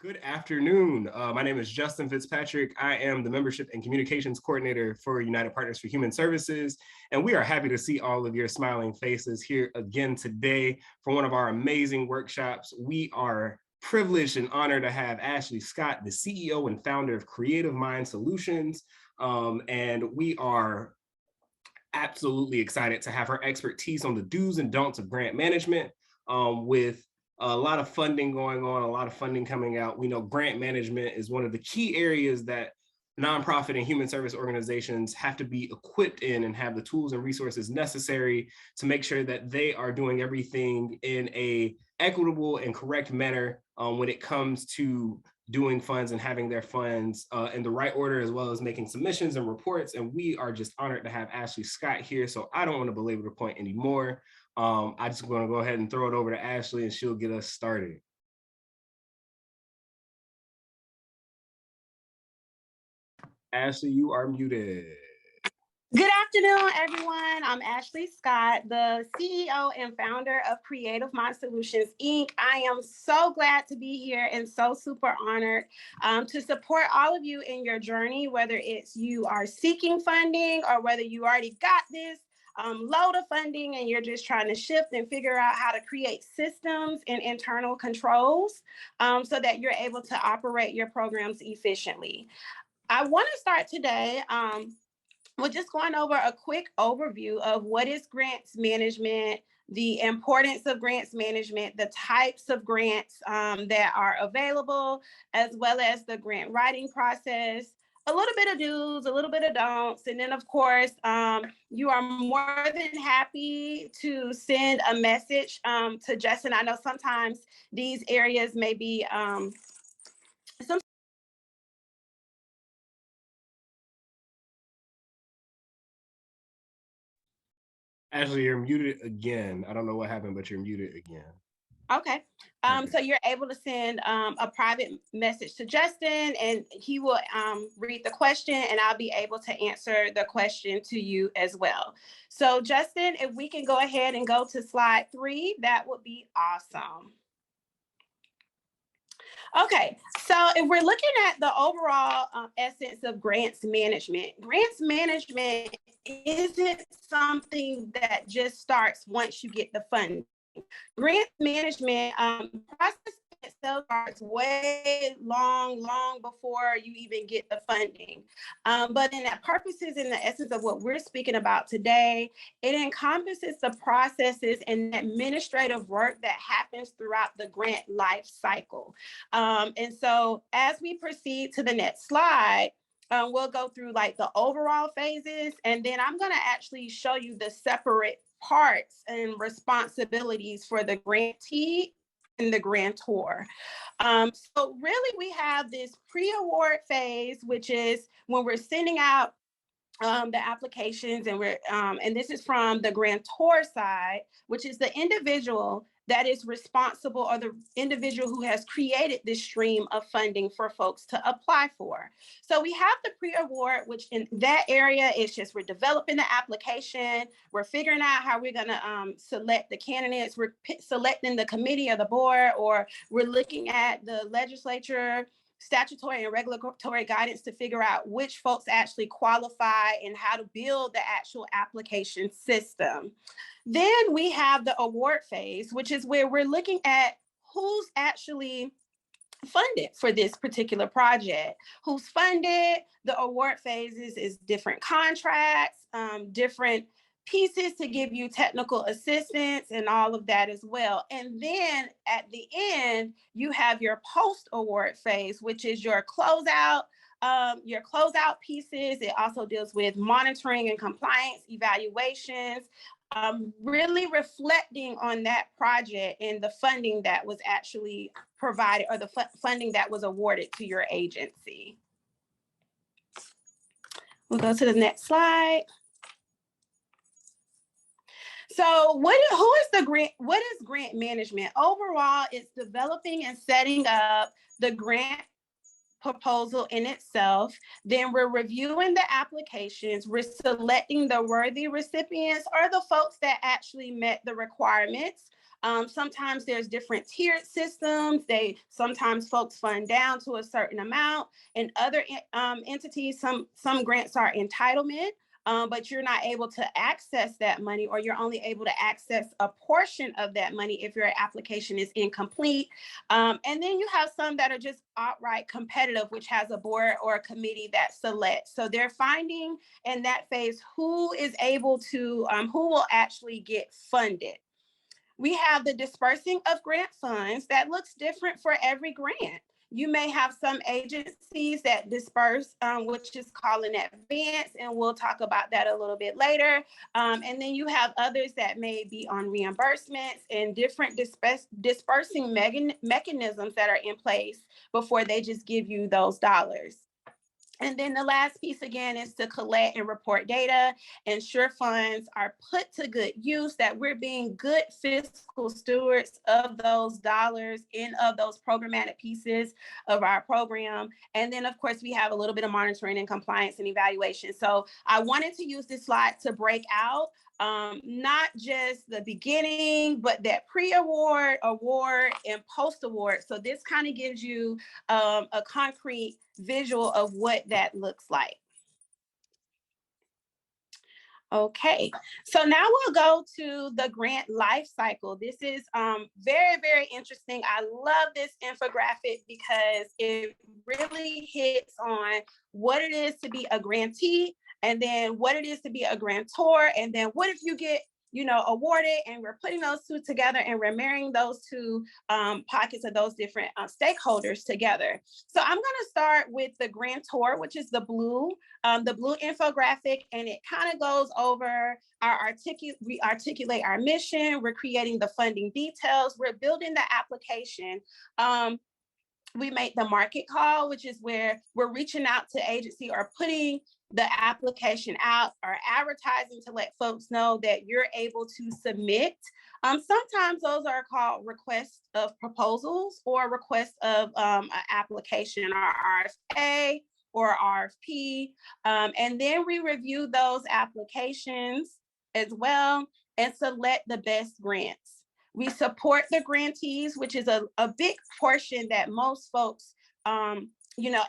Good afternoon. My name is Justin Fitzpatrick. I am the Membership and Communications Coordinator for United Partners for Human Services, and we are happy to see all of your smiling faces here again today for one of our amazing workshops. We are privileged and honored to have Ashley Scott, the CEO and founder of Creative Mind Solutions, and we are absolutely excited to have her expertise on the do's and don'ts of grant management with a lot of funding going on, a lot of funding coming out. We know grant management is one of the key areas that nonprofit and human service organizations have to be equipped in and have the tools and resources necessary to make sure that they are doing everything in a equitable and correct manner when it comes to doing funds and having their funds in the right order, as well as making submissions and reports. And we are just honored to have Ashley Scott here. So I don't want to belabor the point anymore. I just want to go ahead and throw it over to Ashley and she'll get us started. Ashley, you are muted. Good afternoon, everyone. I'm Ashley Scott, the CEO and founder of Creative Mind Solutions, Inc. I am so glad to be here and so super honored to support all of you in your journey, whether it's you are seeking funding or whether you already got this load of funding and you're just trying to shift and figure out how to create systems and internal controls so that you're able to operate your programs efficiently. I want to start today we're just going over a quick overview of what is grants management, the importance of grants management, the types of grants that are available, as well as the grant writing process, a little bit of do's, a little bit of don'ts. And then, of course, you are more than happy to send a message to Justin. I know sometimes these areas may be Ashley, you're muted again. I don't know what happened, but you're muted again. Okay. So you're able to send a private message to Justin and he will read the question and I'll be able to answer the question to you as well. So Justin, if we can go ahead and go to slide 3, that would be awesome. Okay, so if we're looking at the overall essence of grants management isn't something that just starts once you get the funding. Grant management process itself starts way long before you even get the funding. But in that purposes, in the essence of what we're speaking about today, it encompasses the processes and administrative work that happens throughout the grant life cycle. And so as we proceed to the next slide, we'll go through like the overall phases, and then I'm going to actually show you the separate parts and responsibilities for the grantee and the grantor. So really we have this pre-award phase, which is when we're sending out the applications and and this is from the grantor side, which is the individual that is responsible or the individual who has created this stream of funding for folks to apply for. So we have the pre-award, which in that area is just we're developing the application, we're figuring out how we're gonna select the candidates, we're selecting the committee or the board, or we're looking at the legislature, statutory and regulatory guidance to figure out which folks actually qualify and how to build the actual application system. Then we have the award phase, which is where we're looking at who's actually funded for this particular project, who's funded. The award phases is different contracts, different pieces to give you technical assistance and all of that as well. And then at the end, you have your post-award phase, which is your closeout pieces. It also deals with monitoring and compliance evaluations, really reflecting on that project and the funding that was actually provided or the funding that was awarded to your agency. We'll go to the next slide. So what is grant management? Overall, it's developing and setting up the grant proposal in itself. Then we're reviewing the applications. We're selecting the worthy recipients or the folks that actually met the requirements. Sometimes there's different tiered systems. Sometimes folks fund down to a certain amount, and other entities, some grants are entitlement. But you're not able to access that money, or you're only able to access a portion of that money if your application is incomplete. And then you have some that are just outright competitive, which has a board or a committee that selects. So they're finding in that phase who is able to, who will actually get funded. We have the dispersing of grant funds that looks different for every grant. You may have some agencies that disperse, which is called in advance, and we'll talk about that a little bit later. And then you have others that may be on reimbursements and different dispersing mechanisms that are in place before they just give you those dollars. And then the last piece, again, is to collect and report data, ensure funds are put to good use, that we're being good fiscal stewards of those dollars and of those programmatic pieces of our program. And then, of course, we have a little bit of monitoring and compliance and evaluation. So I wanted to use this slide to break out not just the beginning, but that pre-award, award, and post-award. So this kind of gives you a concrete visual of what that looks like. Okay, so now we'll go to the grant life cycle. This is very, very interesting. I love this infographic because it really hits on what it is to be a grantee, and then what it is to be a grantor, and then what if you get, you know, awarded, and we're putting those two together and we're marrying those two pockets of those different stakeholders together. So I'm gonna start with the grantor, which is the blue infographic, and it kind of goes over we articulate our mission, we're creating the funding details, we're building the application. We make the market call, which is where we're reaching out to agency or putting the application out or advertising to let folks know that you're able to submit. Sometimes those are called requests of proposals or requests of an application or RFA or RFP. And then we review those applications as well and select the best grants. We support the grantees, which is a big portion that most folks, you know,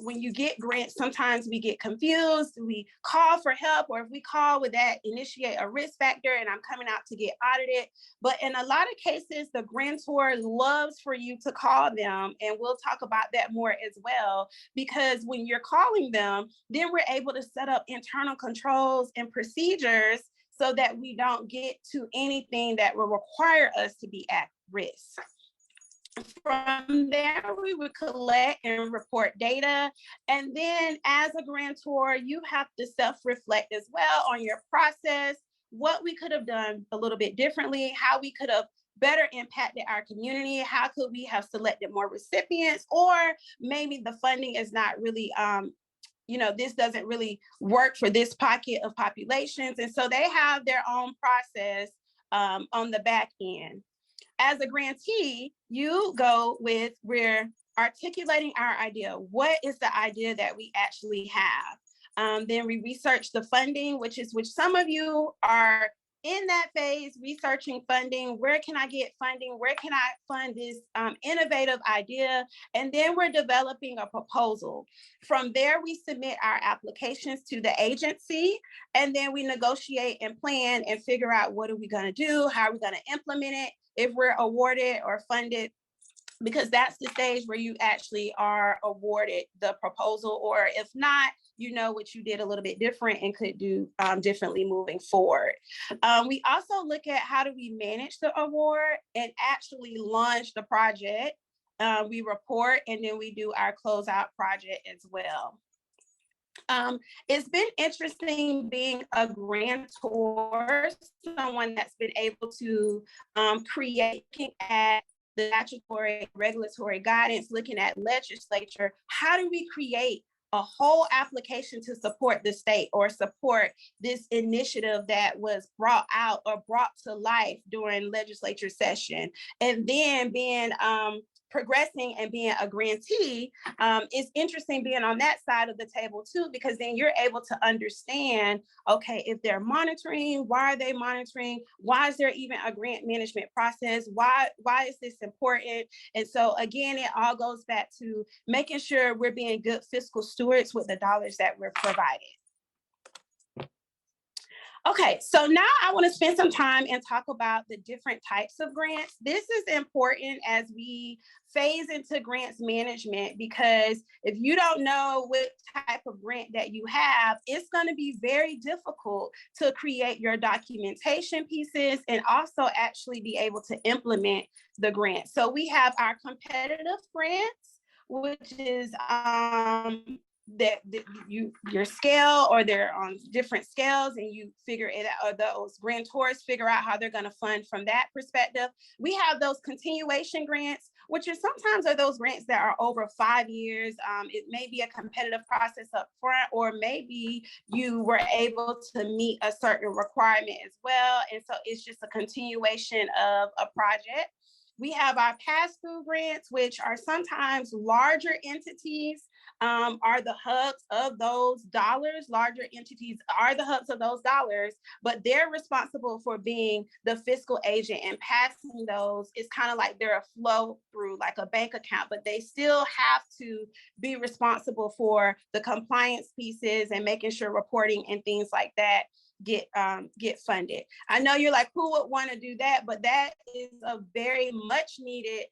when you get grants, sometimes we get confused. We call for help, or if we call, would that initiate a risk factor and I'm coming out to get audited? But in a lot of cases, the grantor loves for you to call them, and we'll talk about that more as well, because when you're calling them, then we're able to set up internal controls and procedures so that we don't get to anything that will require us to be at risk. From there, we would collect and report data. And then as a grantor, you have to self-reflect as well on your process, what we could have done a little bit differently, how we could have better impacted our community, how could we have selected more recipients, or maybe the funding is not really you know, this doesn't really work for this pocket of populations. And so they have their own process on the back end. As a grantee, you go with, we're articulating our idea. What is the idea that we actually have? Then we research the funding, which some of you are in that phase, researching funding. Where can I get funding? Where can I fund this innovative idea? And then we're developing a proposal. From there, we submit our applications to the agency, and then we negotiate and plan and figure out what are we gonna do? How are we gonna implement it? If we're awarded or funded, because that's the stage where you actually are awarded the proposal, or if not, you know what you did a little bit different and could do differently moving forward. We also look at how do we manage the award and actually launch the project. We report, and then we do our closeout project as well. It's been interesting being a grantor, someone that's been able to create, looking at the statutory regulatory guidance, looking at legislature. How do we create a whole application to support the state or support this initiative that was brought out or brought to life during legislature session? And then being progressing and being a grantee, it's interesting being on that side of the table too, because then you're able to understand, okay, if they're monitoring, why are they monitoring? Why is there even a grant management process? Why is this important? And so again, it all goes back to making sure we're being good fiscal stewards with the dollars that we're provided. Okay, so now I want to spend some time and talk about the different types of grants. This is important as we phase into grants management, because if you don't know what type of grant that you have, it's going to be very difficult to create your documentation pieces and also actually be able to implement the grant. So we have our competitive grants, which is your scale, or they're on different scales, and you figure it out, or those grantors figure out how they're going to fund from that perspective. We have those continuation grants, which are sometimes those grants that are over 5 years. It may be a competitive process up front, or maybe you were able to meet a certain requirement as well, and so it's just a continuation of a project. We have our pass-through grants, which are sometimes larger entities are the hubs of those dollars. Larger entities are the hubs of those dollars, but they're responsible for being the fiscal agent and passing those. It's kind of like they're a flow through, like a bank account, but they still have to be responsible for the compliance pieces and making sure reporting and things like that get funded. I know you're like, who would want to do that? But that is a very much needed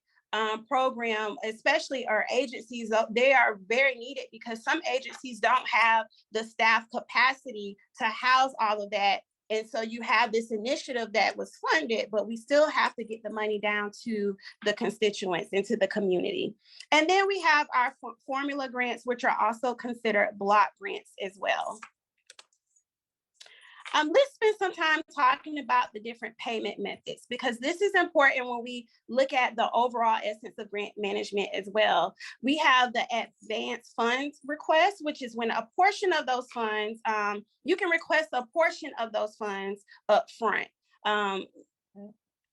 program, especially our agencies. They are very needed because some agencies don't have the staff capacity to house all of that. And so you have this initiative that was funded, but we still have to get the money down to the constituents and to the community. And then we have our formula grants, which are also considered block grants as well. Let's spend some time talking about the different payment methods, because this is important when we look at the overall essence of grant management as well. We have the advance funds request, which is when a portion of those funds, you can request a portion of those funds up front. And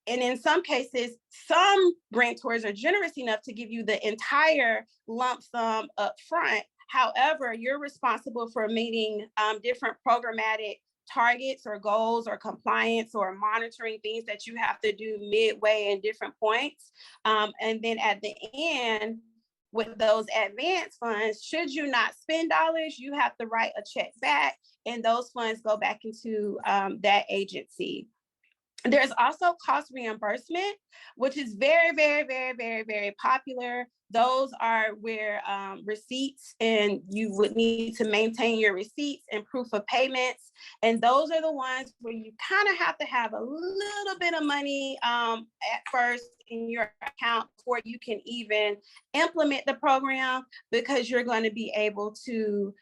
in some cases, some grantors are generous enough to give you the entire lump sum up front. However, you're responsible for meeting different programmatic targets or goals or compliance or monitoring things that you have to do midway in different points. And then at the end, with those advance funds, should you not spend dollars, you have to write a check back, and those funds go back into that agency. There's also cost reimbursement, which is very, very, very, very, very popular. Those are where receipts, and you would need to maintain your receipts and proof of payments. And those are the ones where you kind of have to have a little bit of money at first in your account before you can even implement the program, because you're going to be able to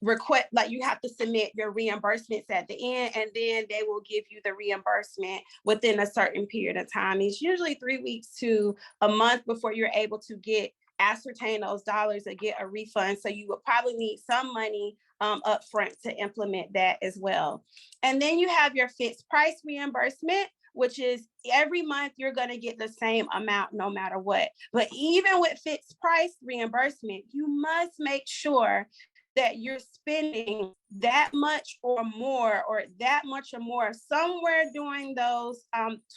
request, like you have to submit your reimbursements at the end, and then they will give you the reimbursement within a certain period of time. It's usually 3 weeks to a month before you're able to ascertain those dollars or get a refund. So you would probably need some money up front to implement that as well. And then you have your fixed price reimbursement, which is every month you're going to get the same amount no matter what. But even with fixed price reimbursement, you must make sure that you're spending that much or more, or that much or more somewhere during those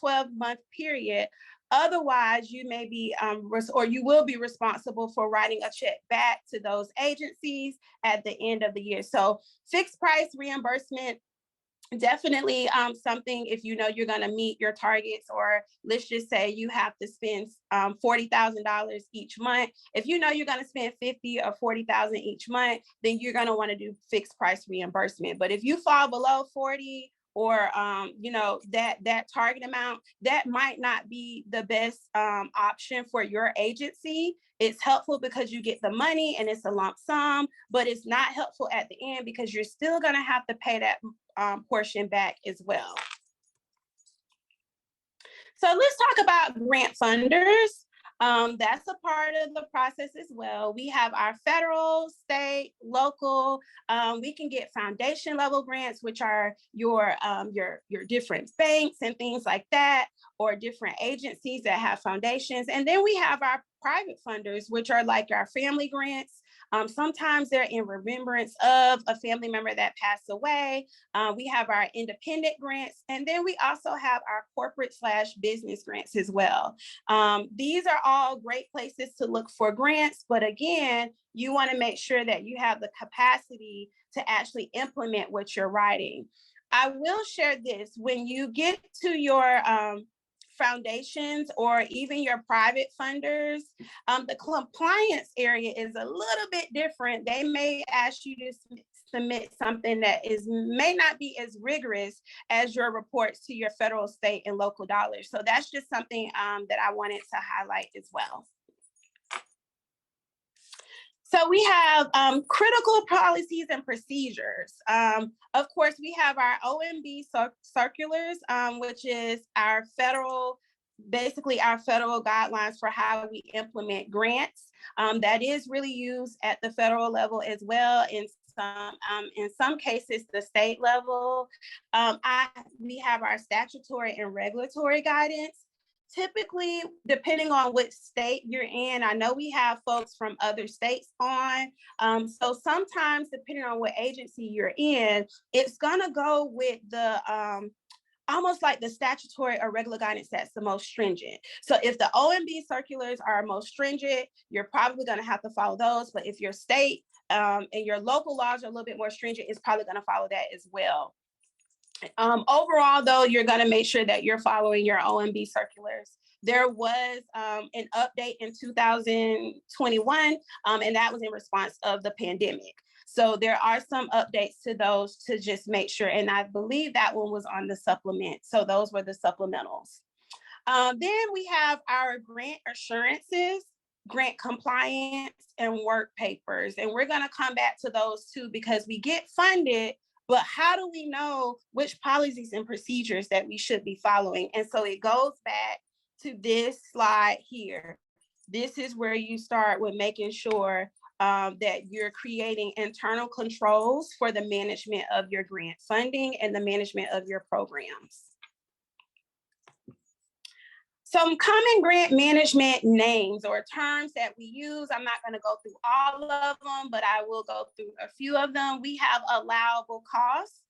12-month period. Otherwise, you may be, or you will be responsible for writing a check back to those agencies at the end of the year. So fixed price reimbursement, definitely something, if you know you're going to meet your targets, or let's just say you have to spend $40,000 each month. If you know you're going to spend $50,000 or $40,000 each month, then you're going to want to do fixed price reimbursement. But if you fall below 40, or that target amount, that might not be the best option for your agency. It's helpful because you get the money and it's a lump sum, but it's not helpful at the end because you're still going to have to pay that portion back as well. So let's talk about grant funders. That's a part of the process as well. We have our federal, state, local. We can get foundation level grants, which are your different banks and things like that, or different agencies that have foundations. And then we have our private funders, which are like our family grants. Sometimes they're in remembrance of a family member that passed away. We have our independent grants, and then we also have our corporate/business grants as well. These are all great places to look for grants, but again, you want to make sure that you have the capacity to actually implement what you're writing. I will share this: when you get to your foundations or even your private funders, the compliance area is a little bit different. They may ask you to submit something that may not be as rigorous as your reports to your federal, state, and local dollars. So that's just something that I wanted to highlight as well. So we have critical policies and procedures. Of course, we have our OMB circulars, which is our federal, basically our federal guidelines for how we implement grants. That is really used at the federal level as well. In some cases, the state level. We have our statutory and regulatory guidance. Typically, depending on which state you're in, I know we have folks from other states on. So sometimes, depending on what agency you're in, it's gonna go with the almost like the statutory or regular guidance that's the most stringent. So if the OMB circulars are most stringent, you're probably gonna have to follow those. But if your state and your local laws are a little bit more stringent, it's probably gonna follow that as well. Overall, though, you're going to make sure that you're following your OMB circulars. There was an update in 2021, and that was in response of the pandemic. So there are some updates to those to just make sure, and I believe that one was on the supplement. So those were the supplementals. Then we have our grant assurances, grant compliance, and work papers. And we're going to come back to those too, because we get funded, but how do we know which policies and procedures that we should be following? And so it goes back to this slide here. This is where you start with making sure that you're creating internal controls for the management of your grant funding and the management of your programs. Some common grant management names or terms that we use. I'm not going to go through all of them, but I will go through a few of them. We have allowable costs,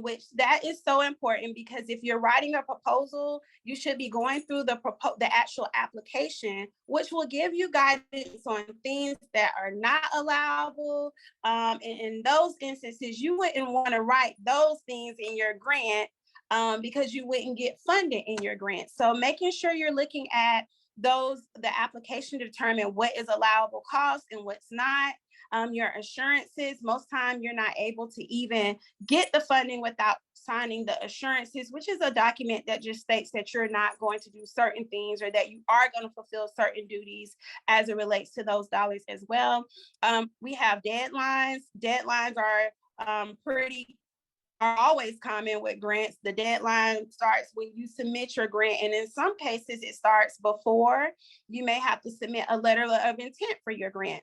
which that is so important, because if you're writing a proposal, you should be going through the actual application, which will give you guidance on things that are not allowable. And in those instances, you wouldn't want to write those things in your grant, because you wouldn't get funded in your grant. So making sure you're looking at the application to determine what is allowable cost and what's not. Your assurances, most time you're not able to even get the funding without signing the assurances, which is a document that just states that you're not going to do certain things, or that you are going to fulfill certain duties as it relates to those dollars as well. We have deadlines. Deadlines are always common with grants. The deadline starts when you submit your grant, and in some cases it starts before. You may have to submit a letter of intent for your grant.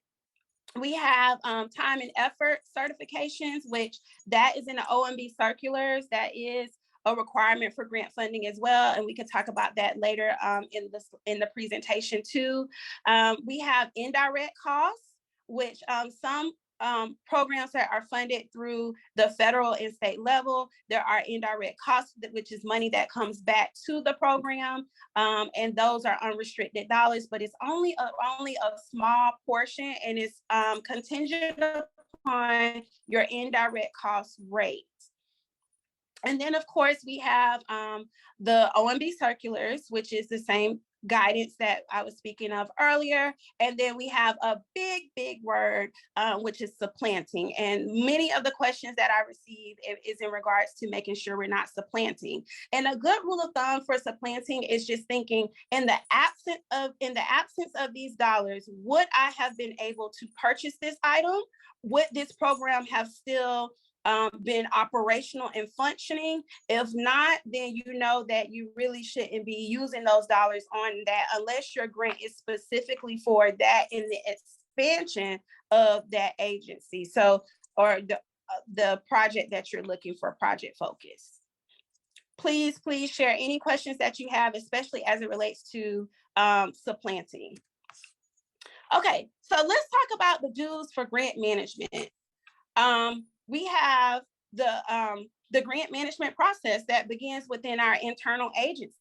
We have time and effort certifications, which that is in the OMB circulars. That is a requirement for grant funding as well, and we can talk about that later in the presentation too. We have indirect costs, which some programs that are funded through the federal and state level, there are indirect costs, which is money that comes back to the program, and those are unrestricted dollars, but it's only a small portion, and it's contingent upon your indirect cost rate. And then, of course, we have the OMB circulars, which is the same guidance that I was speaking of earlier. And then we have a big word, which is supplanting. And many of the questions that I receive is in regards to making sure we're not supplanting. And a good rule of thumb for supplanting is just thinking, in the absence of these dollars, would I have been able to purchase this item? Would this program have still been operational and functioning? If not, then you know that you really shouldn't be using those dollars on that unless your grant is specifically for that in the expansion of that agency. So, or the project that you're looking for, project focus. Please share any questions that you have, especially as it relates to supplanting. Okay, so let's talk about the dues for grant management. We have the grant management process that begins within our internal agencies.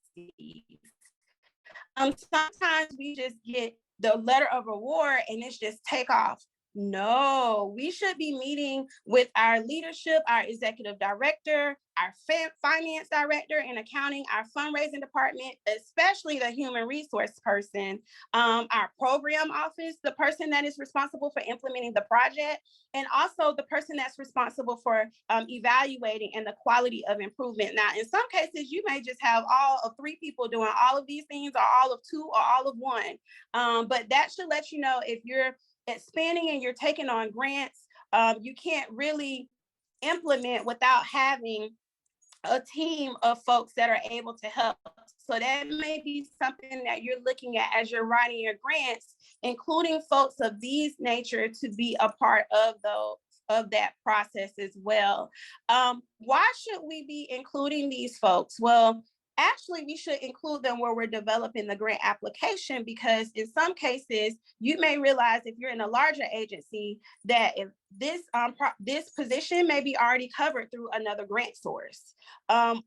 Sometimes we just get the letter of award and it's just take off. No, we should be meeting with our leadership, our executive director, our finance director and accounting, our fundraising department, especially the human resource person, our program office, the person that is responsible for implementing the project, and also the person that's responsible for evaluating and the quality of improvement. Now, in some cases, you may just have all of 3 people doing all of these things, or all of 2, or all of 1. But that should let you know if you're expanding and you're taking on grants, you can't really implement without having a team of folks that are able to help. So that may be something that you're looking at as you're writing your grants, including folks of these nature to be a part of that process as well. Why should we be including these folks? Well, actually, we should include them where we're developing the grant application, because in some cases, you may realize if you're in a larger agency that if this position may be already covered through another grant source,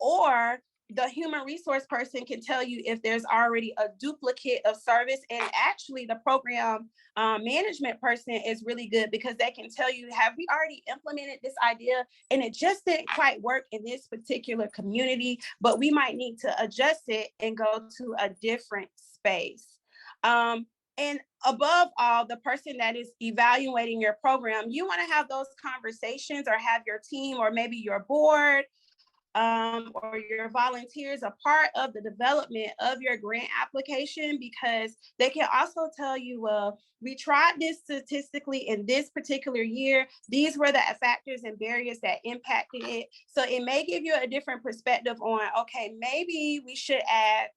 or the human resource person can tell you if there's already a duplicate of service. And actually the program management person is really good, because they can tell you, have we already implemented this idea and it just didn't quite work in this particular community, but we might need to adjust it and go to a different space. And above all, the person that is evaluating your program, you want to have those conversations, or have your team, or maybe your board, or your volunteers a part of the development of your grant application, because they can also tell you, well, we tried this statistically in this particular year. These were the factors and barriers that impacted it. So it may give you a different perspective on, okay, maybe we should add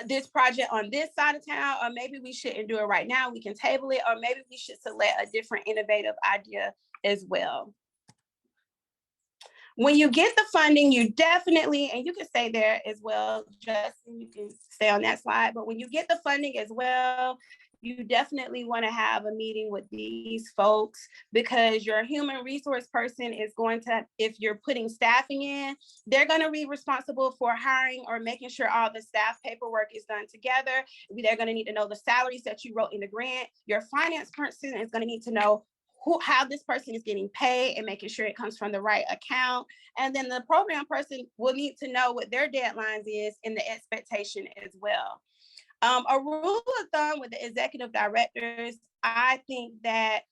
this project on this side of town, or maybe we shouldn't do it right now. We can table it, or maybe we should select a different innovative idea as well. When you get the funding, you definitely, and you can stay there as well, Justin, you can stay on that slide, but when you get the funding as well, you definitely want to have a meeting with these folks, because your human resource person is going to, if you're putting staffing in, they're going to be responsible for hiring or making sure all the staff paperwork is done together. They're going to need to know the salaries that you wrote in the grant. Your finance person is going to need to know how this person is getting paid and making sure it comes from the right account. And then the program person will need to know what their deadlines is and the expectation as well. A rule of thumb with the executive directors, I think that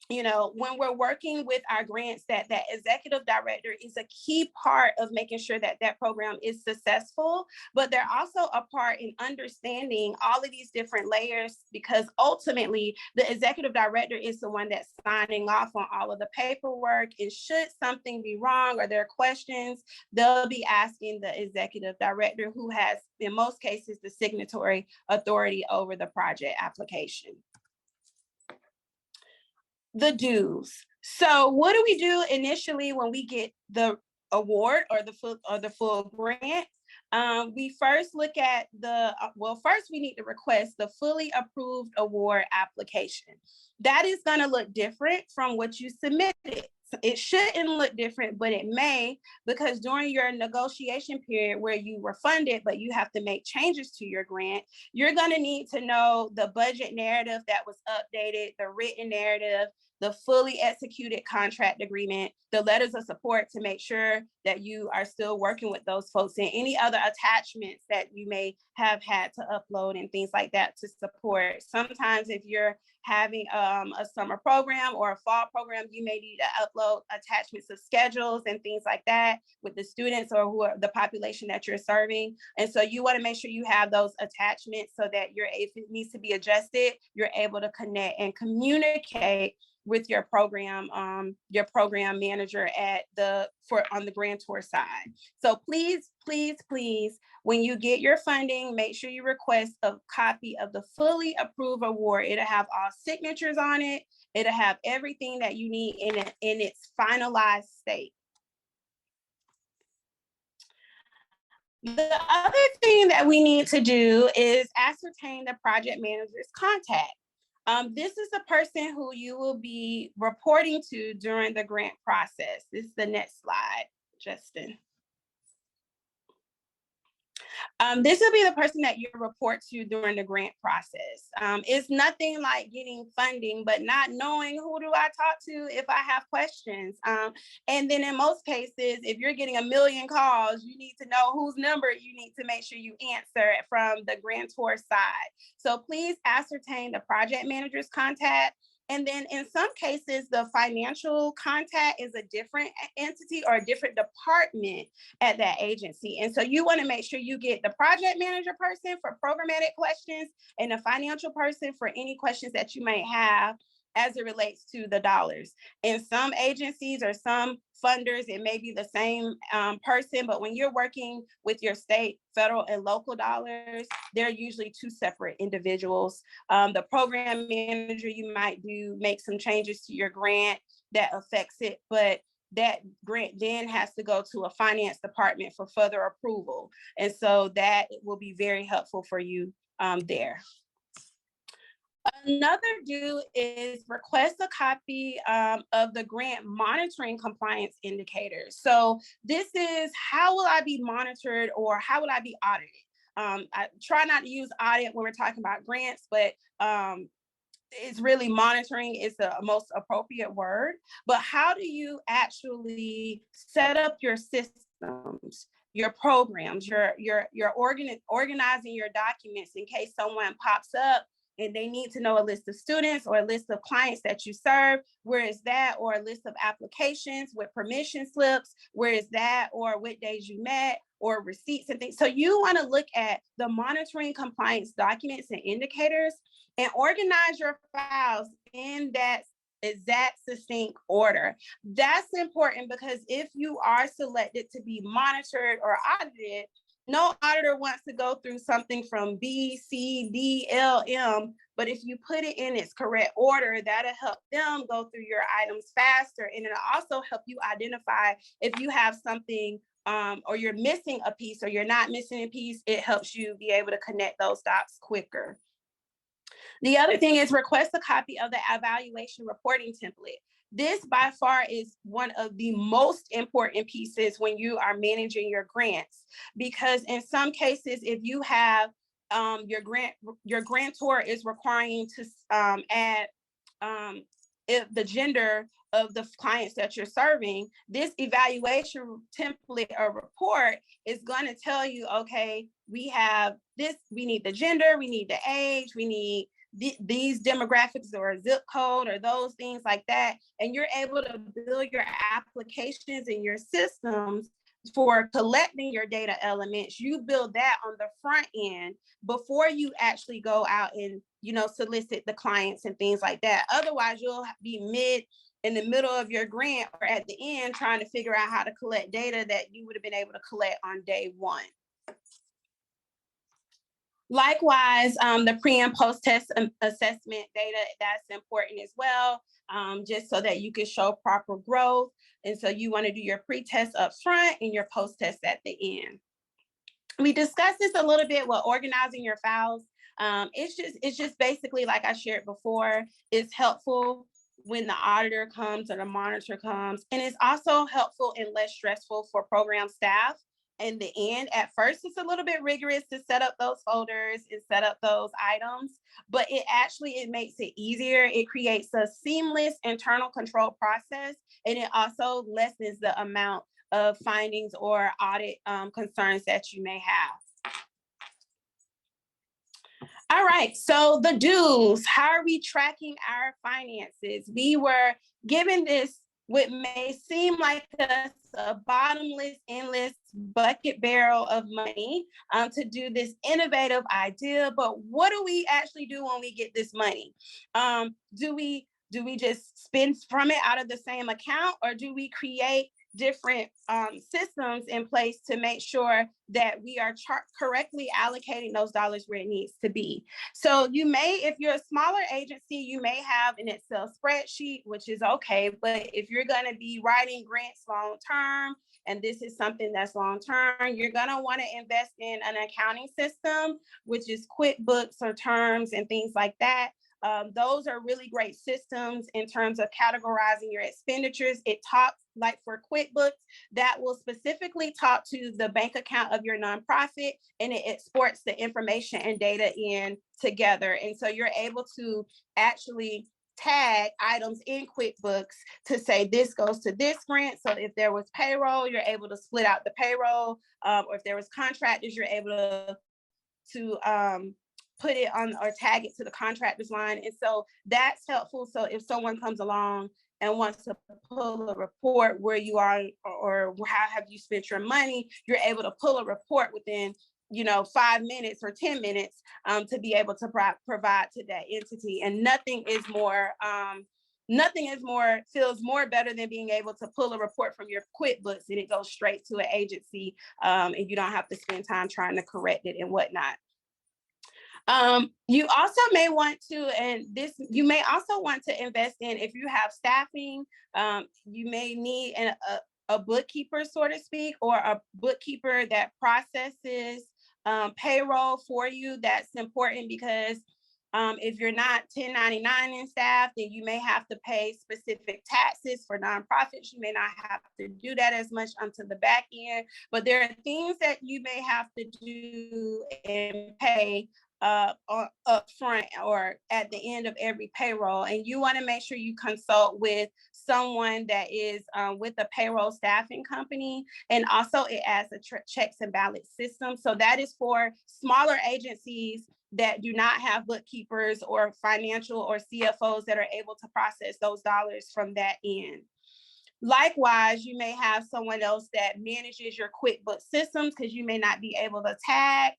when we're working with our grants, that executive director is a key part of making sure that that program is successful, but they're also a part in understanding all of these different layers, because ultimately the executive director is the one that's signing off on all of the paperwork. And should something be wrong or there are questions, they'll be asking the executive director, who has, in most cases, the signatory authority over the project application. The dues. So what do we do initially when we get the award or the full grant? We first look at first we need to request the fully approved award application. That is going to look different from what you submitted. It shouldn't look different, but it may, because during your negotiation period where you were funded, but you have to make changes to your grant, you're going to need to know the budget narrative that was updated, the written narrative, the fully executed contract agreement, the letters of support to make sure that you are still working with those folks, and any other attachments that you may have had to upload and things like that to support. Sometimes if you're having a summer program or a fall program, you may need to upload attachments of schedules and things like that with the students or the population that you're serving. And so you want to make sure you have those attachments so that if it needs to be adjusted, you're able to connect and communicate with your program manager on the grantor side. So please, please, please, when you get your funding, make sure you request a copy of the fully approved award. It'll have all signatures on it. It'll have everything that you need in its finalized state. The other thing that we need to do is ascertain the project manager's contact. This is the person who you will be reporting to during the grant process. This is the next slide, Justin. This will be the person that you report to during the grant process. It's nothing like getting funding, but not knowing who do I talk to if I have questions. And then in most cases, if you're getting a million calls, you need to know whose number you need to make sure you answer from the grantor side. So please ascertain the project manager's contact. And then in some cases, the financial contact is a different entity or a different department at that agency. And so you want to make sure you get the project manager person for programmatic questions and the financial person for any questions that you may have as it relates to the dollars. In some agencies or some funders, it may be the same person, but when you're working with your state, federal, and local dollars, they're usually two separate individuals. The program manager, you might make some changes to your grant that affects it, but that grant then has to go to a finance department for further approval. And so that will be very helpful for you there. Another due is request a copy of the grant monitoring compliance indicators. So this is how will I be monitored or how will I be audited? I try not to use audit when we're talking about grants, but it's really monitoring is the most appropriate word. But how do you actually set up your systems, your programs, your organizing your documents in case someone pops up and they need to know a list of students or a list of clients that you serve? Where is that? Or a list of applications with permission slips? Where is that? Or what days you met? Or receipts and things. So you want to look at the monitoring compliance documents and indicators and organize your files in that exact succinct order. That's important because if you are selected to be monitored or audited, no auditor wants to go through something from B, C, D, L, M, but if you put it in its correct order, that'll help them go through your items faster. And it'll also help you identify if you have something or you're missing a piece or you're not missing a piece. It helps you be able to connect those dots quicker. The other thing is request a copy of the evaluation reporting template. This by far is one of the most important pieces when you are managing your grants, because in some cases, if you have your grantor is requiring to add if the gender of the clients that you're serving, this evaluation template or report is going to tell you, okay, we have this, we need the gender, we need the age, we need these demographics or a zip code or those things like that. And you're able to build your applications and your systems for collecting your data elements. You build that on the front end before you actually go out and, solicit the clients and things like that. Otherwise, you'll be in the middle of your grant or at the end trying to figure out how to collect data that you would have been able to collect on day one. Likewise, the pre and post test assessment data, that's important as well, just so that you can show proper growth. And so you want to do your pre-test up front and your post-test at the end. We discussed this a little bit with organizing your files. It's just basically, like I shared before, it's helpful when the auditor comes or the monitor comes. And it's also helpful and less stressful for program staff. In the end, at first, it's a little bit rigorous to set up those folders and set up those items, but it makes it easier. It creates a seamless internal control process, and it also lessens the amount of findings or audit concerns that you may have. All right, so the dues. How are we tracking our finances? We were given this, what may seem like a bottomless, endless bucket barrel of money to do this innovative idea. But what do we actually do when we get this money? Do we Do we just spend from it out of the same account, or do we create different systems in place to make sure that we are correctly allocating those dollars where it needs to be? So you may, if you're a smaller agency, you may have an Excel spreadsheet, which is okay. But if you're going to be writing grants long term, and this is something that's long term, you're going to want to invest in an accounting system, which is QuickBooks or Terms and things like that. Those are really great systems in terms of categorizing your expenditures. It talks, like for QuickBooks, that will specifically talk to the bank account of your nonprofit, and it exports the information and data in together. And so you're able to actually tag items in QuickBooks to say this goes to this grant. So if there was payroll, you're able to split out the payroll, or if there was contractors, you're able to put it on or tag it to the contractors line. And so that's helpful. So if someone comes along and wants to pull a report where you are, or how have you spent your money, you're able to pull a report within 5 minutes or 10 minutes to be able to provide to that entity. And nothing feels more better than being able to pull a report from your QuickBooks and it goes straight to an agency, and you don't have to spend time trying to correct it and whatnot. You also may want to invest in, if you have staffing, you may need a bookkeeper, so to speak, or a bookkeeper that processes payroll for you. That's important because if you're not 1099 in staff, then you may have to pay specific taxes. For nonprofits, you may not have to do that as much onto the back end, but there are things that you may have to do and pay up front or at the end of every payroll. And you want to make sure you consult with someone that is with a payroll staffing company. And also it adds a checks and balance system. So that is for smaller agencies that do not have bookkeepers or financial or CFOs that are able to process those dollars from that end. Likewise, you may have someone else that manages your QuickBooks systems, because you may not be able to tag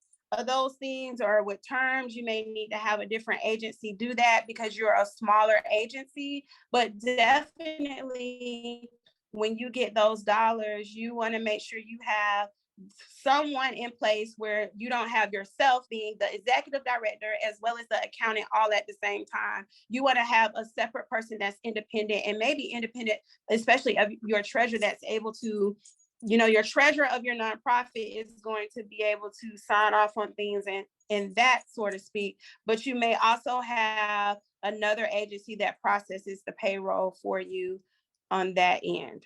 those things, or with Terms, you may need to have a different agency do that because you're a smaller agency. But definitely, when you get those dollars, you want to make sure you have someone in place where you don't have yourself being the executive director as well as the accountant all at the same time. You want to have a separate person that's independent, and maybe independent, especially of your treasurer, that's able to, your treasurer of your nonprofit is going to be able to sign off on things and that, so to speak. But you may also have another agency that processes the payroll for you on that end.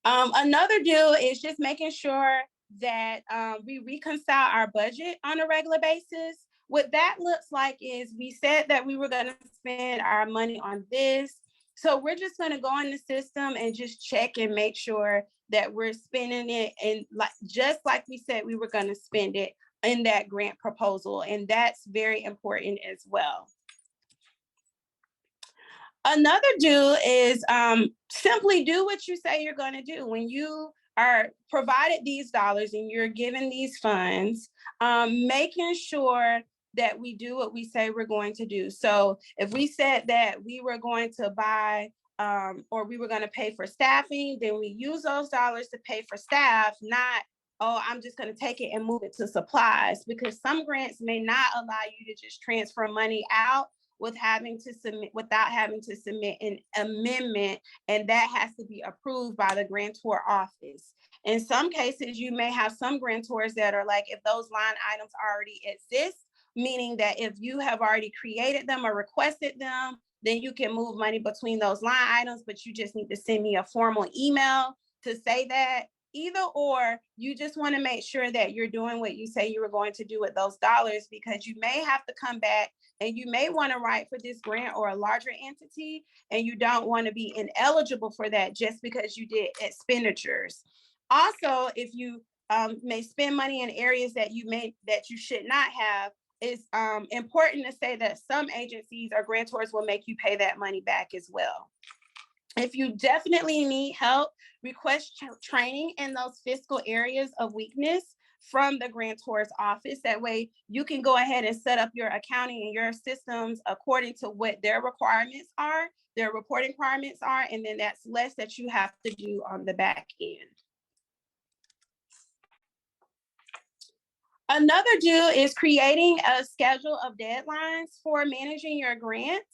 Another deal is just making sure that we reconcile our budget on a regular basis. What that looks like is, we said that we were going to spend our money on this. So we're just going to go in the system and just check and make sure that we're spending it, and just like we said we were going to spend it in that grant proposal. And that's very important as well. Another do is simply do what you say you're going to do. When you are provided these dollars and you're given these funds, making sure that we do what we say we're going to do. So if we said that we were going to buy or we were going to pay for staffing, then we use those dollars to pay for staff, not, oh, I'm just going to take it and move it to supplies, because some grants may not allow you to just transfer money out without having to submit an amendment, and that has to be approved by the grantor office. In some cases, you may have some grantors that are like, if those line items already exist, meaning that if you have already created them or requested them, then you can move money between those line items, but you just need to send me a formal email to say that. Either or, you just want to make sure that you're doing what you say you were going to do with those dollars, because you may have to come back and you may want to write for this grant or a larger entity, and you don't want to be ineligible for that just because you did expenditures. Also, if you may spend money in areas that you should not have, it's important to say that some agencies or grantors will make you pay that money back as well. If you definitely need help, request training in those fiscal areas of weakness from the grantor's office. That way you can go ahead and set up your accounting and your systems according to what their requirements are, their reporting requirements are, and then that's less that you have to do on the back end. Another do is creating a schedule of deadlines for managing your grants.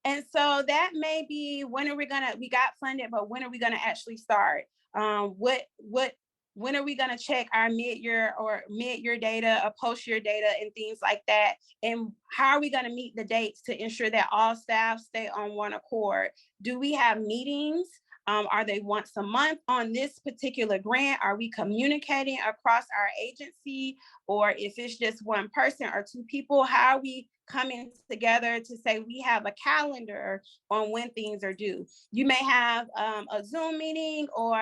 And so that may be, when are we we got funded, but when are we gonna actually start? When are we gonna check our mid-year data or post-year data and things like that? And how are we gonna meet the dates to ensure that all staff stay on one accord? Do we have meetings? Are they once a month on this particular grant? Are we communicating across our agency? Or if it's just one person or two people, how are we coming together to say we have a calendar on when things are due? You may have a Zoom meeting or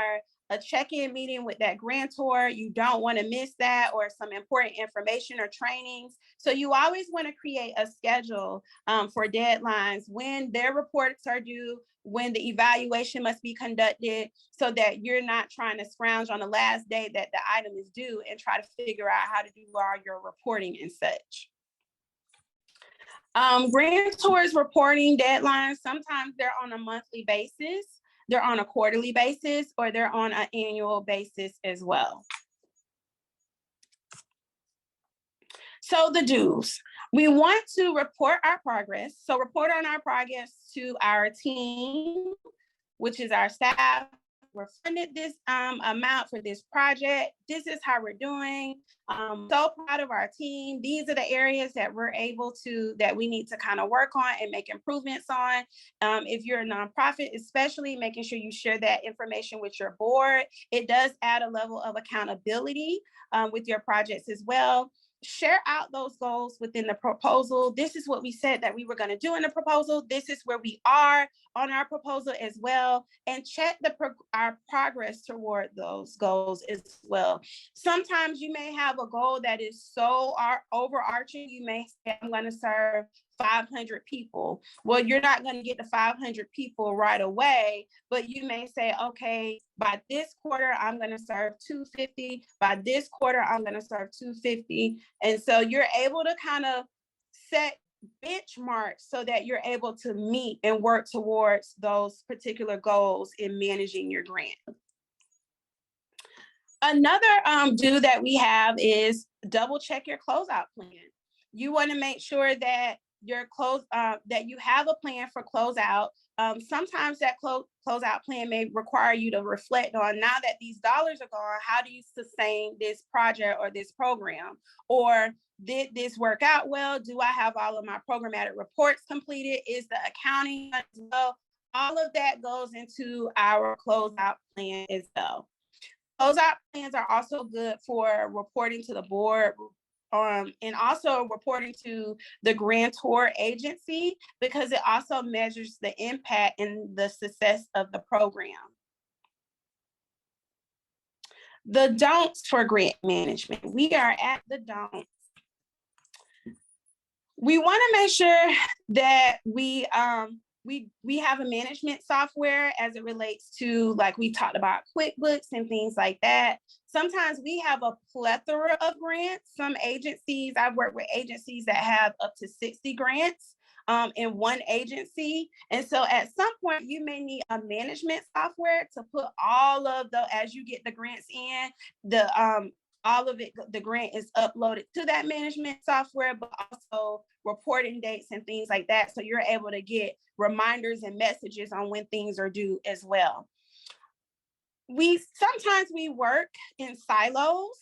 a check-in meeting with that grantor. You don't want to miss that, or some important information or trainings. So you always want to create a schedule for deadlines, when their reports are due, when the evaluation must be conducted, so that you're not trying to scrounge on the last day that the item is due and try to figure out how to do all your reporting and such. Grantors reporting deadlines, sometimes they're on a monthly basis, they're on a quarterly basis, or they're on an annual basis as well. So the do's. We want to report our progress. So report on our progress to our team, which is our staff. We're funded this amount for this project. This is how we're doing. So proud of our team. These are the areas that that we need to kind of work on and make improvements on. If you're a nonprofit, especially making sure you share that information with your board. It does add a level of accountability with your projects as well. Share out those goals within the proposal. This is what we said that we were going to do in the proposal. This is where we are on our proposal as well. And check our progress toward those goals as well. Sometimes you may have a goal that is so overarching. You may say, I'm going to serve 500 people. Well, you're not going to get to 500 people right away, but you may say, okay, by this quarter, I'm going to serve 250. By this quarter, I'm going to serve 250. And so you're able to kind of set benchmarks so that you're able to meet and work towards those particular goals in managing your grant. Another do that we have is double check your closeout plan. You want to make sure that that you have a plan for closeout. Sometimes that closeout plan may require you to reflect on, now that these dollars are gone, how do you sustain this project or this program? Or did this work out well? Do I have all of my programmatic reports completed? Is the accounting as well? All of that goes into our closeout plan as well. Closeout plans are also good for reporting to the board, and also reporting to the grantor agency, because it also measures the impact and the success of the program. The don'ts for grant management. We are at the don'ts. We want to make sure that we have a management software as it relates to, like we talked about, QuickBooks and things like that. Sometimes we have a plethora of grants. Some agencies, I've worked with agencies that have up to 60 grants in one agency. And so at some point you may need a management software to put all of as you get the grants in, all of it, the grant is uploaded to that management software, but also reporting dates and things like that. So you're able to get reminders and messages on when things are due as well. Sometimes we work in silos.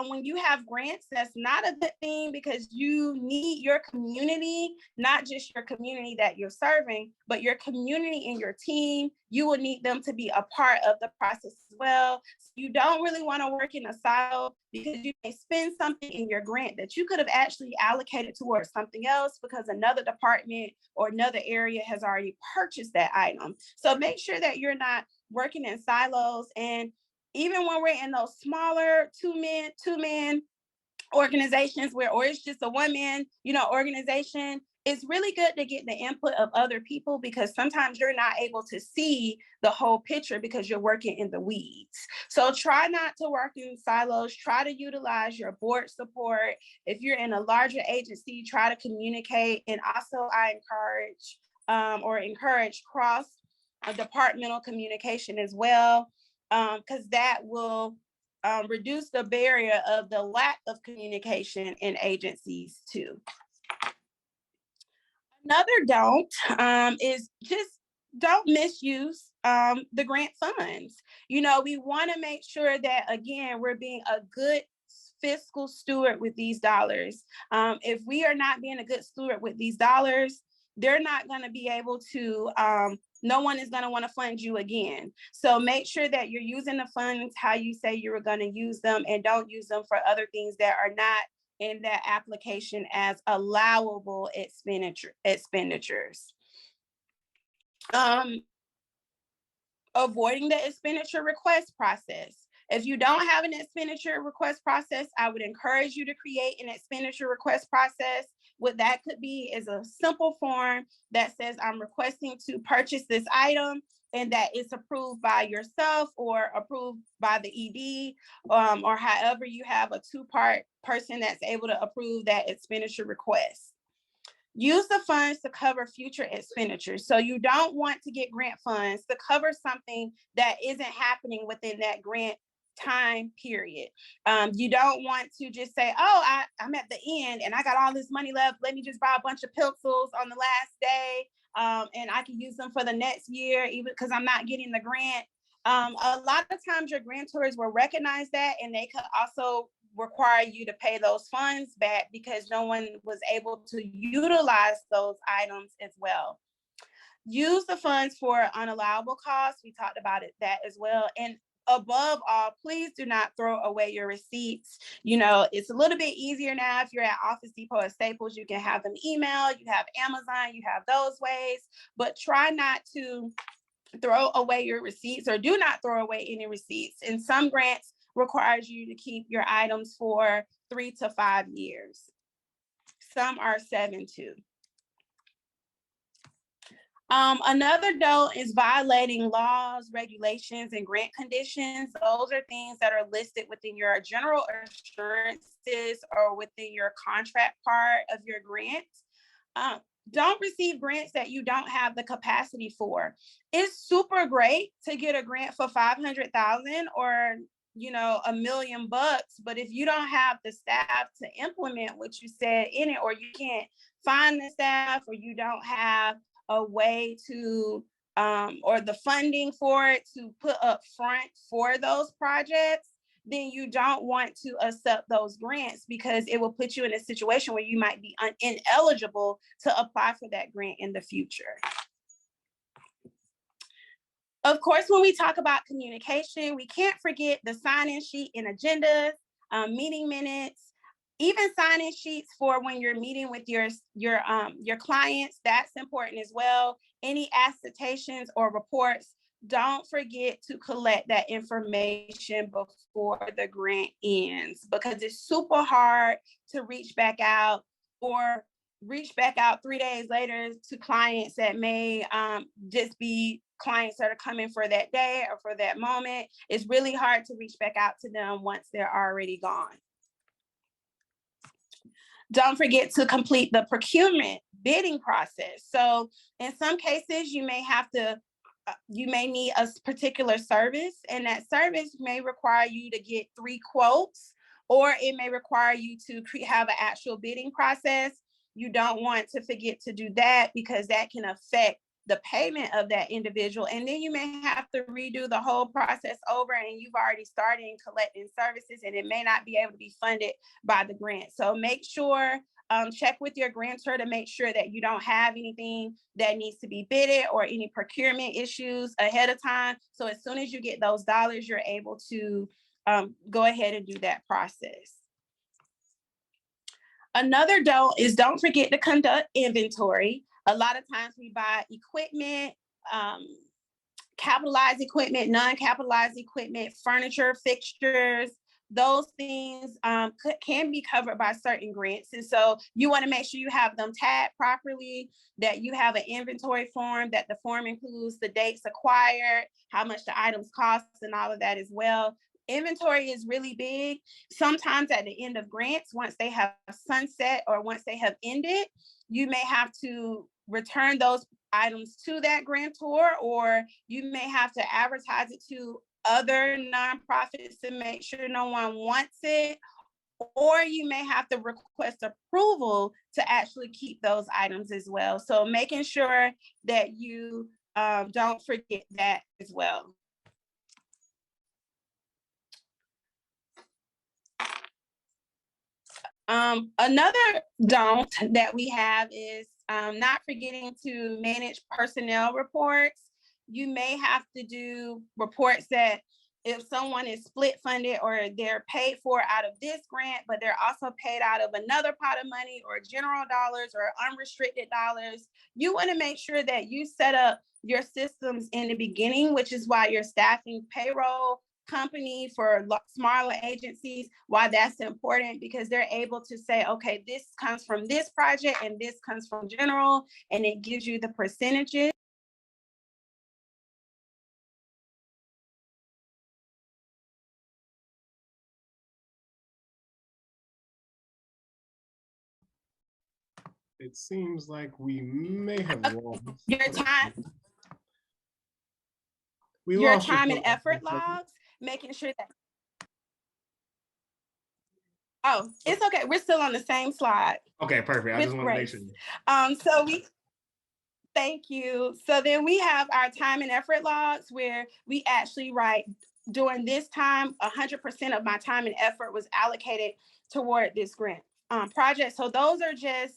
When you have grants, that's not a good thing, because you need your community, not just your community that you're serving, but your community and your team. You will need them to be a part of the process as well. So you don't really want to work in a silo, because you may spend something in your grant that you could have actually allocated towards something else, because another department or another area has already purchased that item. So make sure that you're not working in silos. And even when we're in those smaller two-man organizations or it's just a one-man, organization, it's really good to get the input of other people, because sometimes you're not able to see the whole picture because you're working in the weeds. So try not to work in silos. Try to utilize your board support. If you're in a larger agency, try to communicate. And also I encourage cross departmental communication as well, because that will reduce the barrier of the lack of communication in agencies too. Another is just don't misuse the grant funds. We want to make sure that, again, we're being a good fiscal steward with these dollars. If we are not being a good steward with these dollars, they're not going to be able to, no one is going to want to fund you again. So make sure that you're using the funds how you say you were going to use them, and don't use them for other things that are not in that application as allowable expenditures. Avoiding the expenditure request process. If you don't have an expenditure request process, I would encourage you to create an expenditure request process. What that could be is a simple form that says, I'm requesting to purchase this item, and that it's approved by yourself or approved by the ED, or however you have a two-part person that's able to approve that expenditure request. Use the funds to cover future expenditures. So you don't want to get grant funds to cover something that isn't happening within that grant time period. You don't want to just say, oh, I'm at the end and I got all this money left. Let me just buy a bunch of pencils on the last day, and I can use them for the next year, even because I'm not getting the grant. A lot of times your grantors will recognize that, and they could also require you to pay those funds back because no one was able to utilize those items as well. Use the funds for unallowable costs. We talked about that as well. And above all, please do not throw away your receipts. It's a little bit easier now. If you're at Office Depot or Staples, you can have them email, you have Amazon, you have those ways, but try not to throw away your receipts, or do not throw away any receipts. And some grants requires you to keep your items for 3 to 5 years. Some are 7 too. Another don't is violating laws, regulations, and grant conditions. Those are things that are listed within your general assurances or within your contract part of your grant. Don't receive grants that you don't have the capacity for. It's super great to get a grant for $500,000 or $1 million, but if you don't have the staff to implement what you said in it, or you can't find the staff, or you don't have a way to or the funding for it to put up front for those projects, then you don't want to accept those grants, because it will put you in a situation where you might be ineligible to apply for that grant in the future. Of course, when we talk about communication, we can't forget the sign-in sheet and agendas, meeting minutes, even sign-in sheets for when you're meeting with your clients. That's important as well. Any attestations or reports, don't forget to collect that information before the grant ends, because it's super hard to reach back out 3 days later to clients that may just be clients that are coming for that day or for that moment. It's really hard to reach back out to them once they're already gone. Don't forget to complete the procurement bidding process. So in some cases, you may need a particular service, and that service may require you to get 3 quotes, or it may require you to have an actual bidding process. You don't want to forget to do that, because that can affect the payment of that individual. And then you may have to redo the whole process over, and you've already started collecting services, and it may not be able to be funded by the grant. So make sure, check with your grantor to make sure that you don't have anything that needs to be bidded or any procurement issues ahead of time. So as soon as you get those dollars, you're able to go ahead and do that process. Another don't forget to conduct inventory. A lot of times we buy equipment, capitalized equipment, non-capitalized equipment, furniture, fixtures, those things can be covered by certain grants. And so you want to make sure you have them tagged properly, that you have an inventory form, that the form includes the dates acquired, how much the items cost, and all of that as well. Inventory is really big. Sometimes at the end of grants, once they have sunset or once they have ended, you may have to return those items to that grantor, or you may have to advertise it to other nonprofits to make sure no one wants it, or you may have to request approval to actually keep those items as well. So making sure that you don't forget that as well. Another don't that we have is not forgetting to manage personnel reports. You may have to do reports that if someone is split funded or they're paid for out of this grant, but they're also paid out of another pot of money or general dollars or unrestricted dollars, you want to make sure that you set up your systems in the beginning, which is why you're staffing payroll company for smaller agencies, why that's important, because they're able to say, okay, this comes from this project and this comes from general, and it gives you the percentages. It seems like we may have lost your time. We your lost time and effort logs, making sure that. Oh, it's okay. We're still on the same slide. Okay, perfect. I just want to make sure. So we Thank you. So then we have our time and effort logs where we actually write, during this time, 100% of my time and effort was allocated toward this grant project. So those are just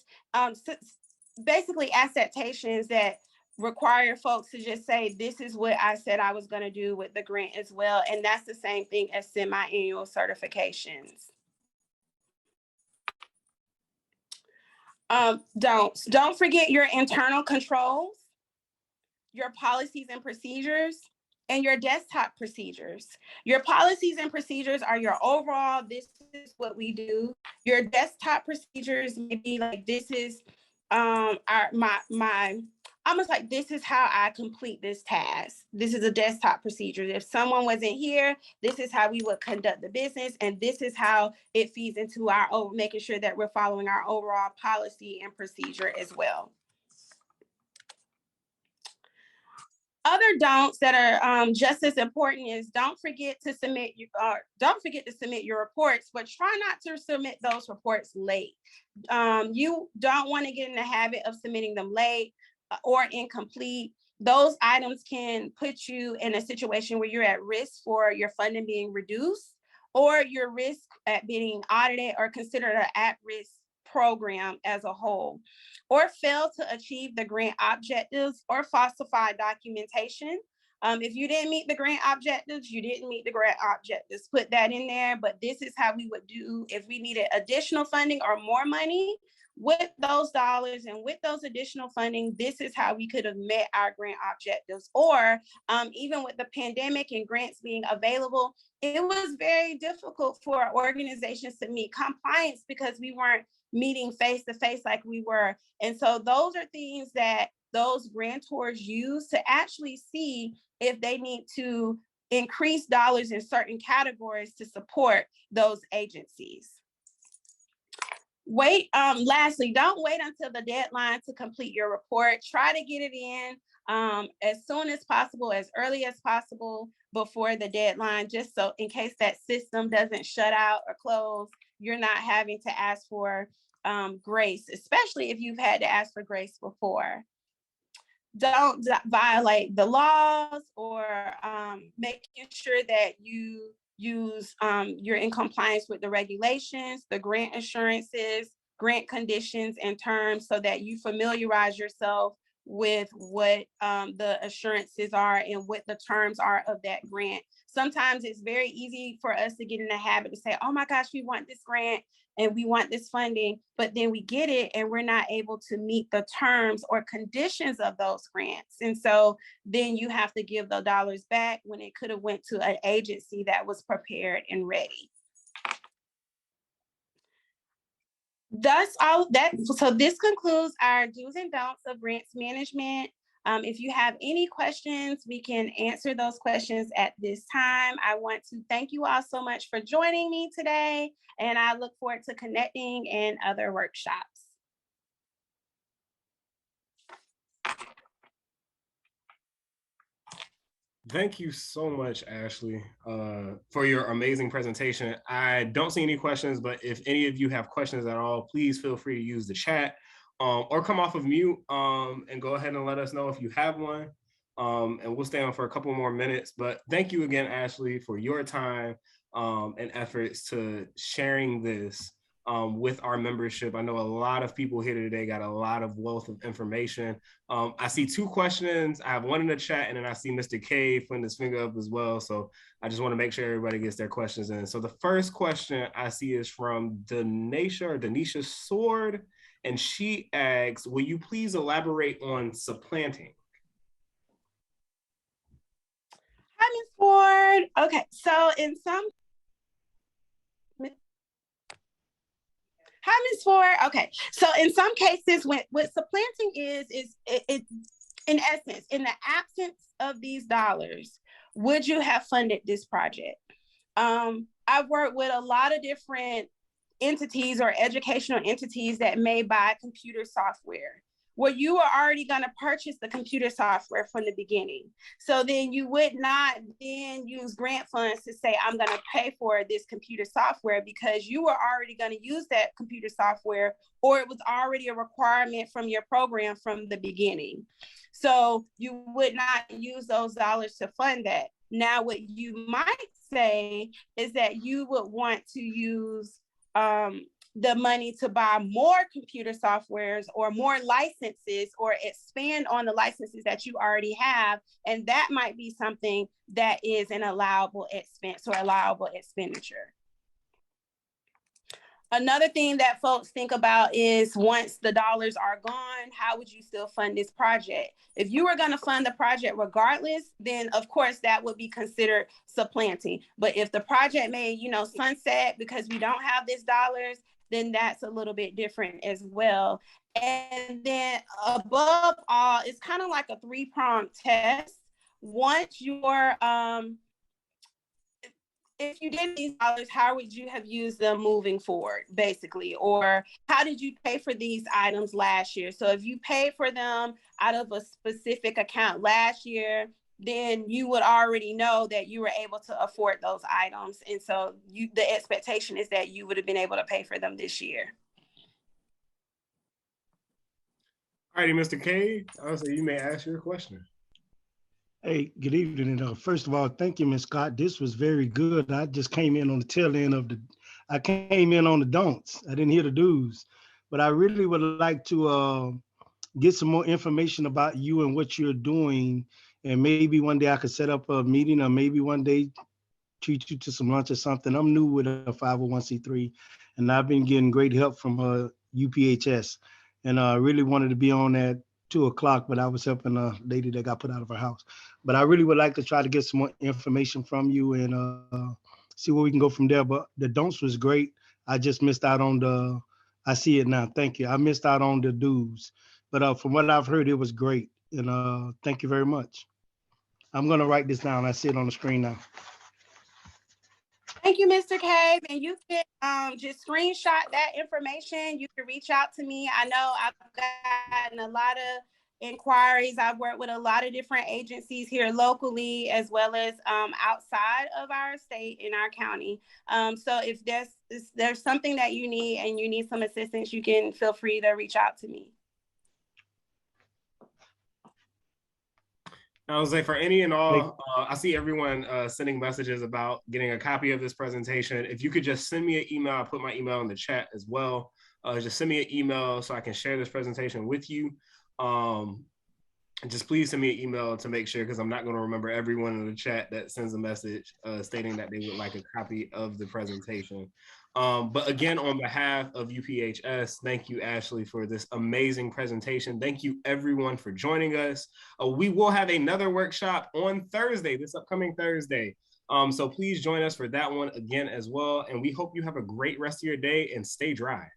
basically attestations that require folks to just say, this is what I said I was going to do with the grant as well. And that's the same thing as semi-annual certifications. Don't forget your internal controls, your policies and procedures, and your desktop procedures. Your policies and procedures are your overall, this is what we do. Your desktop procedures may be like, this is my almost like, this is how I complete this task. This is a desktop procedure. If someone wasn't here, this is how we would conduct the business, and this is how it feeds into our making sure that we're following our overall policy and procedure as well. Other don'ts that are just as important is don't forget to submit your reports, but try not to submit those reports late. You don't want to get in the habit of submitting them late or incomplete. Those items can put you in a situation where you're at risk for your funding being reduced, or your risk at being audited or considered an at-risk program as a whole, or fail to achieve the grant objectives or falsify documentation. If you didn't meet the grant objectives, you didn't meet the grant objectives. Put that in there, but this is how we would do if we needed additional funding or more money with those dollars and with those additional funding. This is how we could have met our grant objectives. Or even with the pandemic and grants being available, it was very difficult for organizations to meet compliance because we weren't meeting face to face like we were. And so those are things that those grantors use to actually see if they need to increase dollars in certain categories to support those agencies. Lastly, don't wait until the deadline to complete your report. Try to get it in as soon as possible, as early as possible before the deadline, just so in case that system doesn't shut out or close, you're not having to ask for grace, especially if you've had to ask for grace before. Don't violate the laws, or making sure that you you're in compliance with the regulations, the grant assurances, grant conditions and terms, so that you familiarize yourself with what the assurances are and what the terms are of that grant. Sometimes it's very easy for us to get in the habit to say, oh my gosh, we want this grant and we want this funding, but then we get it and we're not able to meet the terms or conditions of those grants. And so then you have to give the dollars back when it could have went to an agency that was prepared and ready. That's all that. So this concludes our do's and don'ts of grants management. If you have any questions, we can answer those questions at this time. I want to thank you all so much for joining me today, and I look forward to connecting in other workshops. Thank you so much, Ashley, for your amazing presentation. I don't see any questions, but if any of you have questions at all, please feel free to use the chat or come off of mute and go ahead and let us know if you have one. And we'll stay on for a couple more minutes. But thank you again, Ashley, for your time and efforts to sharing this with our membership. I know a lot of people here today got a lot of wealth of information. I see two questions. I have one in the chat, and then I see Mr. K putting his finger up as well. So I just want to make sure everybody gets their questions in. So the first question I see is from Denisha Sword, and she asks, will you please elaborate on supplanting? Hi, Ms. Ward. Okay, so in some Hi, Ms. Ford. Okay, so in some cases, what supplanting is it in essence, in the absence of these dollars, would you have funded this project? I've worked with a lot of different entities or educational entities that may buy computer software, where you are already going to purchase the computer software from the beginning. So then you would not then use grant funds to say, I'm going to pay for this computer software, because you were already going to use that computer software, or it was already a requirement from your program from the beginning. So you would not use those dollars to fund that. Now, what you might say is that you would want to use the money to buy more computer softwares or more licenses, or expand on the licenses that you already have. And that might be something that is an allowable expense or allowable expenditure. Another thing that folks think about is, once the dollars are gone, how would you still fund this project? If you were going to fund the project regardless, then of course that would be considered supplanting. But if the project may, sunset because we don't have these dollars, then that's a little bit different as well. And then above all, it's kind of like a three-pronged test. Once you're if you did these dollars, how would you have used them moving forward, basically? Or how did you pay for these items last year? So if you paid for them out of a specific account last year, then you would already know that you were able to afford those items. And so the expectation is that you would have been able to pay for them this year. All righty, Mr. K, also you may ask your question. Hey, good evening. First of all, thank you, Ms. Scott. This was very good. I just came in on the tail end of I came in on the don'ts. I didn't hear the do's, but I really would like to get some more information about you and what you're doing. And maybe one day I could set up a meeting, or maybe one day treat you to some lunch or something. I'm new with a 501c3, and I've been getting great help from UPHS. And I really wanted to be on at 2:00, but I was helping a lady that got put out of her house. But I really would like to try to get some more information from you and see where we can go from there. But the don'ts was great. I just missed out on I see it now. Thank you. I missed out on the do's. But from what I've heard, it was great. And thank you very much. I'm going to write this down. I see it on the screen now. Thank you, Mr. Cave. And you can just screenshot that information. You can reach out to me. I know I've gotten a lot of inquiries. I've worked with a lot of different agencies here locally, as well as outside of our state in our county. So if there's something that you need and you need some assistance, you can feel free to reach out to me. I was like, for any and all, I see everyone sending messages about getting a copy of this presentation. If you could just send me an email, I'll put my email in the chat as well. Just send me an email so I can share this presentation with you. Just please send me an email to make sure, because I'm not going to remember everyone in the chat that sends a message stating that they would like a copy of the presentation. But again, on behalf of UPHS, thank you, Ashley, for this amazing presentation. Thank you, everyone, for joining us. We will have another workshop on Thursday, this upcoming Thursday. So please join us for that one again as well. And we hope you have a great rest of your day and stay dry.